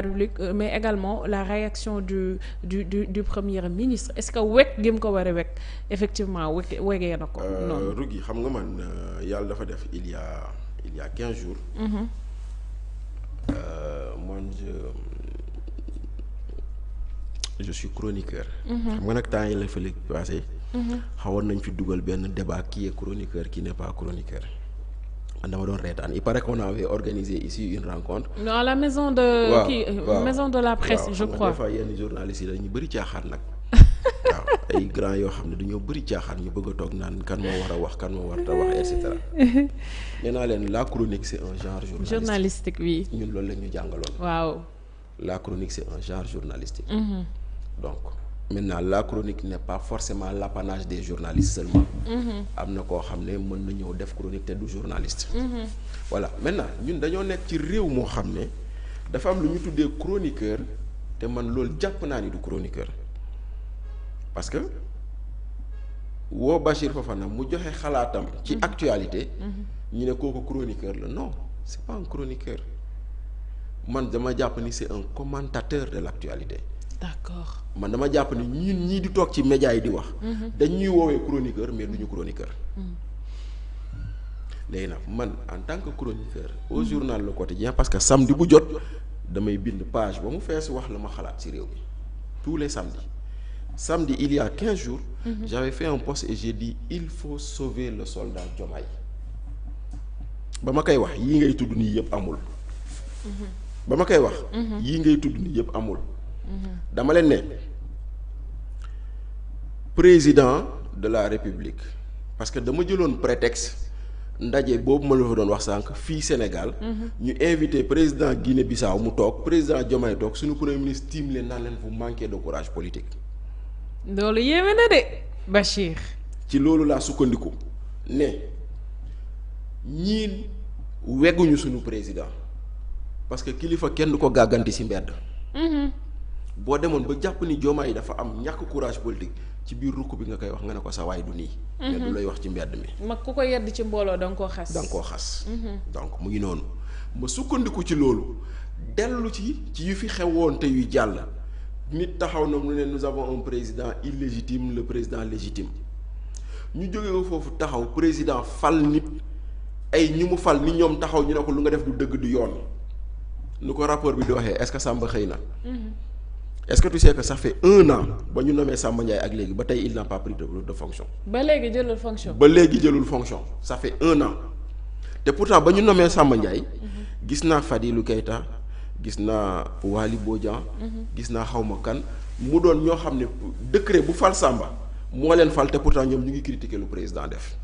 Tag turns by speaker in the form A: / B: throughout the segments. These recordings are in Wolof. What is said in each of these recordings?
A: République mais également la réaction du premier ministre est-ce que wekk gi mu ko war a wekk effectivement wegee na ko noonu.
B: Rougui xam nga man yàlla dafa def il y a 15 jours. Man je suis chroniqueur. xam nga nag temps yi la fële passé. xawoon nañ fi dugal benn débat qui est chroniqueur qui n'est pas chroniqueur. man dama doon reetaan il paraît qu'on avait organisé ici une rencontre.
A: à la maison de. maison de la presse je crois.
B: des fois yenn journalistes yi dañu bëri caaxaan nag. waaw ay grands yoo xam ne dañoo bëri caaxaan ñu bëgg a toog naan kan moo war a wax kan moo war a wax et cetera. nee naa leen la chronique c'est un genre
A: journalistique oui.
B: ñun loolu la ñu jàngaloon.
A: waaw.
B: la chronique c'est un genre journalistique. donc maintenant la chronique n'est pas forcément l'apanage des journalistes seulement. am na koo xam ne mën na ñëw def chronique te du journaliste. voilà maintenant ñun dañoo nekk ci réew moo xam ne dafa am lu ñu tuddee chroniqueur te man loolu jàpp naa ni du chroniqueur parce que woo Bachir Fofana mu joxe xalaatam ci actualité. ñu ne kooku chroniqueur la non c'est pas un chroniqueur man dama jàpp ni c'est un commentateur de l'actualité.
A: d'accord
B: man dama jàpp ni ñun ñii di toog ci médias yi di wax. dañ ñuy woowee chroniqueur mais duñu chroniqueur. léegi nag man en tant que chroniqueur au journal Le Quotidien parce que samedi bu jot damay bind page ba mu fees wax la ma xalaat ci réew mi tous les samedi il y a 15 jours. j'avais fait un post et j'ai dit il faut sauver le soldat Diomaye ba ma koy wax yii ngay tudd nii yëpp amul. ba ma koy wax. yii ngay tudd nii yëpp amul. dama leen ne président de la république parce que dama jëloon prétexte ndaje boobu ma la fa doon wax sànq fii Sénégal. ñu invité président Guinée-Bissau mu toog président Diomaye toog suñu premier ministre tiim leen naan leen vous manquez de courage politique.
A: loolu yéeme na de Bachir.
B: ci loolu laa sukkandiku ne ñii wegguñu suñu président parce que kilifa kenn du ko gàgganti ci mbedd. boo demoon ba jàpp ni Diomaye dafa am ñàkk courage politique ci biir rukk bi nga koy wax nga ne ko sa waay du nii. mais du lay wax ci mbedd mi.
A: mag ku ko yedd ci mbooloo da nga koo xas.
B: da nga koo xas. donc mu ngi noonu ma sukkandiku ci loolu dellu ci yu fi xewoon te yuy jàll nit taxaw na mu ne nous avons un président illégitime le président légitime ñu jóge ko foofu taxaw président fal nit ay ñi mu fal ni ñoom taxaw ñu ne ko lu nga def du dëgg du yoon nu ko rapport bi di waxee est-ce que Samba xëy na. est-ce que tu sais que ça fait 1 an ba ñu nommé Samba Ndiaye ak léegi ba tey il n'a pas pris de fonction.
A: ba léegi jëlul fonction.
B: ba léegi jëlul fonction ça fait 1 an te pourtant ba ñu nommé Samba Ndiaye. gis naa Fadilou Keita gis naa Waly Bodian. gis naa xawma kan mu doon ñoo xam ne décret bu fal Samba moo leen fal te pourtant ñoom ñu ngi critiquer lu président def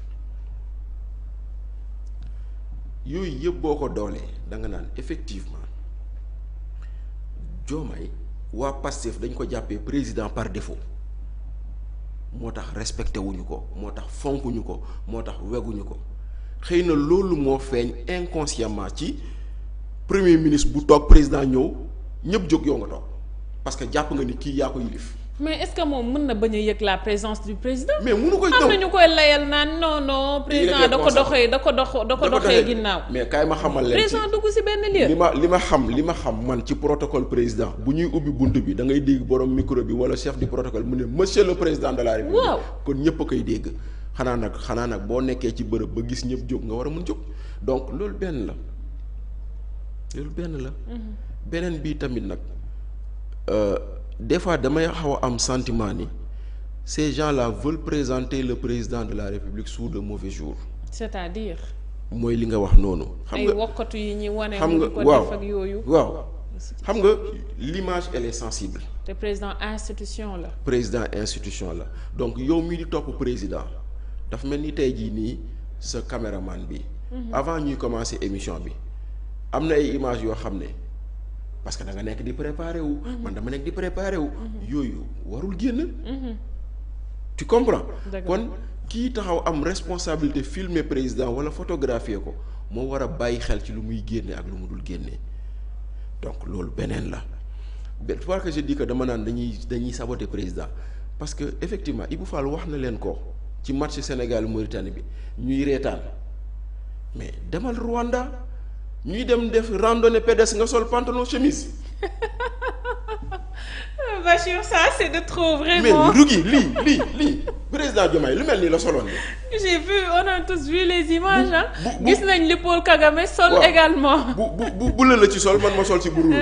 B: yooyu yëpp boo ko doolee da nga naan effectivement Diomaye waa Pastef dañ ko jàppee président par défaut moo tax respecté wuñu ko moo tax fonkuñu ko moo tax weguñu ko xëy na loolu moo feeñ inconsciemment ci premier ministre bu toog président ñëw ñëpp jóg yow nga toog parce que jàpp nga ni kii yaa ko yilif
A: mais est-ce que moom mën na bañ a yëg la présence du président.
B: mais mënu ko
A: am na ñu koy layal naan non président da ko doxee ginnaaw.
B: mais kaay ma xamal leen
A: président dugg ci benn lieu.
B: li ma xam man ci protocole président bu ñuy ubbi bunt bi da ngay dégg borom micro bi wala chef du protocole mu ne monsieur le président de la république.
A: waaw
B: kon ñëpp a koy dégg xanaa nag boo nekkee ci bërëb ba gis ñëpp jóg nga war a mun jóg donc loolu benn la. beneen bii tamit nag. des fois damay xaw a am sentiment ni ces gens-là veulent présenter le président de la République sous de mauvais jours.
A: c'est-à-dire.
B: mooy li nga wax noonu.
A: xam nga ay wokkatu yi ñuy wane.
B: xam nga
A: ko def ak yooyu.
B: waaw xam nga l'image elle est sensible.
A: te président institution la.
B: président institution la donc yow mii di topp président dafa mel ni tey jii nii sa caméraman bi. avant ñuy commencer émission bi am na ay images yoo xam ne. parce que da nga nekk di préparer wu. man dama nekk di préparer wu. yooyu warul génn. tu comprends. kon kii taxaw am responsabilité filmer président wala photographier ko moo war a bàyyi xel ci lu muy génne ak lu mu dul génne donc loolu beneen la benn fois que je dis que dama naan dañuy saboter président parce que effectivement Ibou Fall wax na leen ko ci match Sénégal Mauritanie bi ñuy reetaan mais demal Rwanda. ñuy dem def randonnée pédestre nga sol pantalon chemise.
A: Bachir, ça c'est de trop vraiment.
B: mais Rougui lii président Diomaye lu mel nii la soloon nii.
A: j'ai vu, on a tous vu les images ah. gis nañ li Paul Kagame sol également.
B: bu la ci sol man ma sol ci bu rouge.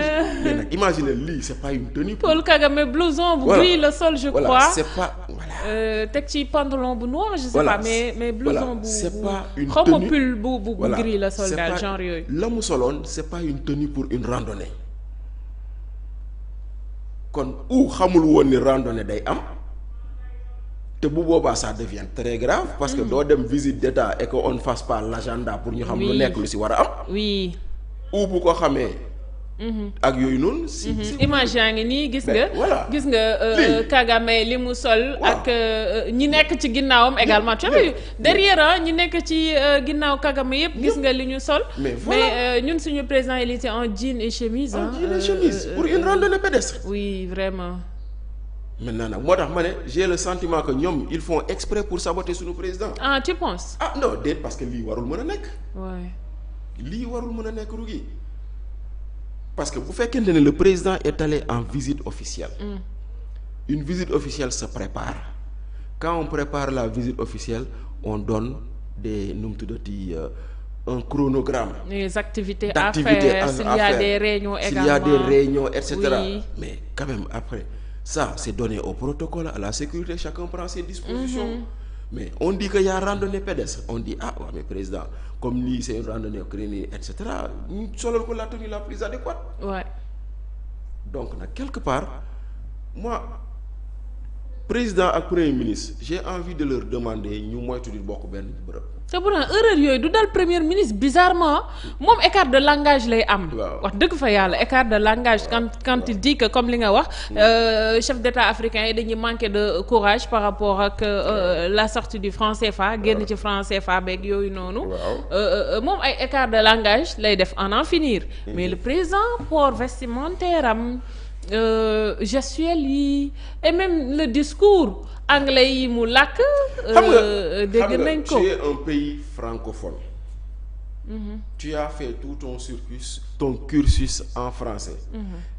B: mais nag imaginez lii c'est pas une tenue.
A: Paul Kagame blouson bu gris la sol je crois.
B: voilà c'est pas voilà.
A: teg ci pantalon bu noir je sais pas mais blouson bu
B: c'est pas une
A: xaw ma
B: tenue
A: pull bu gris la sol daal genre yooyu.
B: la mu soloon c'est pas une tenue pour une randonnée. kon xamul woon ni randonnée day am te bu boobaa ça devient très grave parce que doo dem visite d'état et que on ne fasse pas l'agenda pour ñu xam lu nekk lu ci war a am.
A: oui.
B: bu ko xamee. ak yooyu noonu.
A: image yaa ngi nii gis nga.
B: voilà
A: gis nga Kagame li mu sol. ak ñi nekk ci ginnaawam également. tu vois derrière ñi nekk ci ginnaaw Kagame yëpp gis nga li ñu sol. mais ñun suñu président il était en jean et chemise.
B: en jean et chemise pour une randonnée pédestre.
A: oui vraiment.
B: maintenant nag moo tax ma ne j'ai le sentiment que ñoom ils font exprès pour saboter suñu président.
A: ah tu penses.
B: ah non déet parce que lii warul mën a nekk.
A: waay
B: lii warul mën a nekk Rougui. parce que bu fekkente ne le président est allé en visite officielle. Une visite officielle se prépare. Quand on prépare la visite officielle on donne des nu mu tuddati un chronogramme.
A: les activités à faire s'il y a des réunions également
B: s'il y a des réunions et cetera.
A: Oui.
B: mais quand même après ça c'est donné au protocole à la sécurité chacun prend ses dispositions. mais on dit que y a randonnée pédestre on dit ah waaw mais président comme lii c'est une randonnée crénée et cetera ñu solal ko la tenue la plus adéquate.
A: ouais.
B: donc nag quelque part moi président ak premier ministre j'ai envie de leur demander ñu moytu di bokk benn bërëb.
A: te pourtant erreur yooyu du dal premier ministre bizarrement moom écart de langage lay am. wax dëgg fa yàlla écart de langage quand il dit que comme li nga wax chef d'État africain yi dañuy manquer de courage par rapport ak la sortie du franc CFA génn ci franc CFA beeg yooyu noonu. moom ay écart de langage lay def en finir. mais le président port vestimentaire am gestuel yi et même le discours. anglais yi mu làkk. dégg nañ ko
B: tu es un pays francophone. Tu as fait tout ton cursus en français.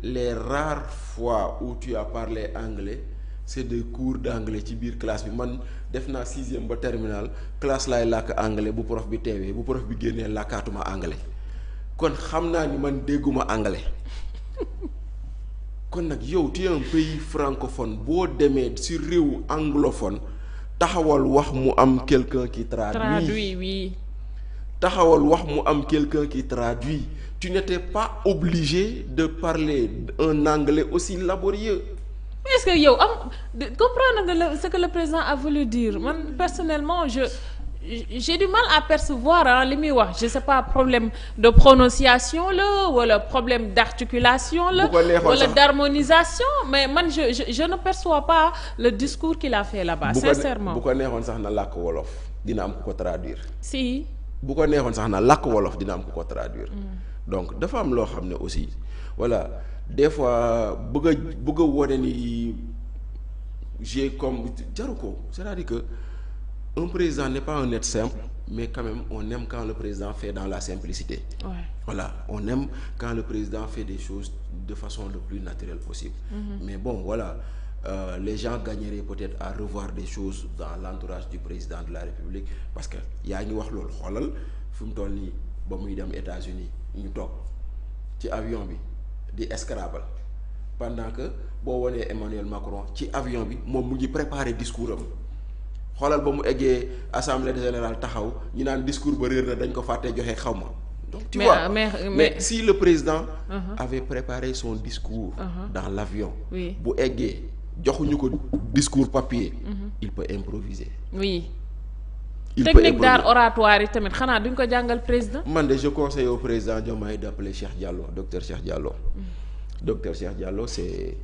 B: Les rares fois où tu as parlé anglais c'est des cours d'anglais ci biir classe bi man def naa 6e ba terminale classe laay làkk anglais bu prof bi teewee bu prof bi génnee làkkaatuma anglais kon xam naa ni man dégguma anglais. kon nag yow tu es un pays francophone boo demee ci réew anglophone taxawal wax mu am quelqu'un qui traduit
A: oui.
B: taxawal wax mu am quelqu'un qui traduit tu n'étais pas obligé de parler un anglais aussi laborieux.
A: mais est-ce que yow comprendre nga ce que le président a voulu dire man personnellement j'ai du mal à percevoir li muy wax je sais pas problème de prononciation la wala problème d'articulation la wala d'harmonisation mais man je ne perçois pas le discours qu'il a fait là-bas sincèrement.
B: bu ko neexoon sax na làkk wolof dina am ku ko traduire.
A: si
B: bu ko neexoon sax na làkk wolof dina am ku ko traduire. donc dafa am loo xam ne aussi voilà des fois bëgg a wone ni j'ai comme jaru ko c'est-à-dire que un président n'est pas un être simple mais quand même on aime quand le président fait dans la simplicité. Ouais. Voilà on aime quand le président fait des choses de façon le plus naturelle possible. Mais bon voilà les gens gagneraient peut-être à revoir des choses dans l'entourage du président de la République parce que yaa ngi wax loolu xoolal fi mu toll nii ba muy dem États-Unis ñu toog ci avion bi di Scrabble pendant que boo wonee Emmanuel Macron ci avion bi moom mu ngi préparer discours am. xoolal ba mu eggee assemblée générale taxaw ñu naan discours ba réer na dañ ko fàttee joxe xaw ma. donc tu vois mais si le président. avait préparé son discours. dans l'avion.
A: oui
B: bu eggee joxuñu ko discours papier. il peut improviser.
A: oui.
B: il
A: technique d'art oratoire yi tamit xanaa duñ ko jàngal président.
B: man de je conseille au président Diomaye d'appeler Cheikh Diallo docteur Cheikh Diallo. docteur Cheikh Diallo c'est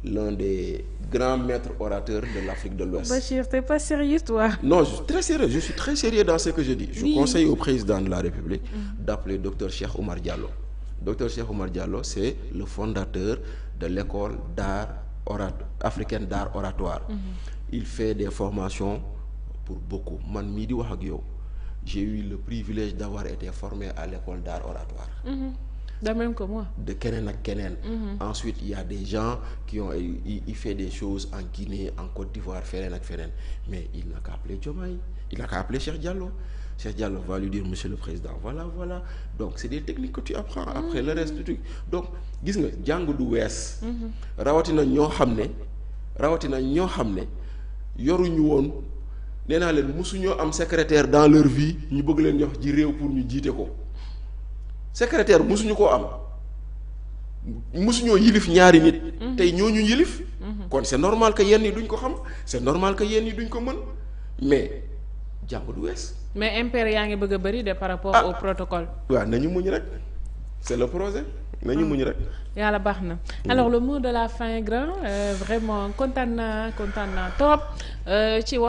B: l'un des grands maîtres orateurs de l'Afrique de l'Ouest.
A: Bachir, t'es pas sérieux toi?
B: Non, je suis très sérieux dans ce que je dis. Je conseille au président de la République d'appeler docteur Cheikh Oumar Diallo. Docteur Cheikh Oumar Diallo, c'est le fondateur de l'école africaine d'art oratoire. Il fait des formations pour beaucoup. Man mii di wax ak yow j'ai eu le privilège d'avoir été formé à l'école d'art oratoire.
A: De même que moi.
B: De keneen ak keneen. Ensuite il y a des gens qui ont il fait des choses en Guinée, en Côte d'Ivoire, feneen ak feneen, mais il n'a qu'à appeler Diomaye, il n'a qu'à appeler Cheikh Diallo. Cheikh Diallo va lui dire monsieur le président voilà donc c'est des techniques que tu apprends après le reste du truc. Donc gis nga jàng du wees. rawatina ñoo xam ne yoruñu woon, nee naa leen mosuñoo am secrétaire dans leur vie ñu bëgg leen jox ji réew pour ñu jiite ko. secrétaire mosuñu koo am, mosuñoo yilif ñaari nit. tey ñooñu yilif. kon c'est normal que yenn yi duñ ko xam, c'est normal que yenn yi duñ ko mën, mais jàng du wees.
A: mais impair yaa ngi bëgg a bëri de par rapport au protocole.
B: waaw nañu muñ rek, c'est le projet. nañu muñ rek.
A: yàlla baax na. alors le mot de la fin grand vraiment kontaan naa trop ci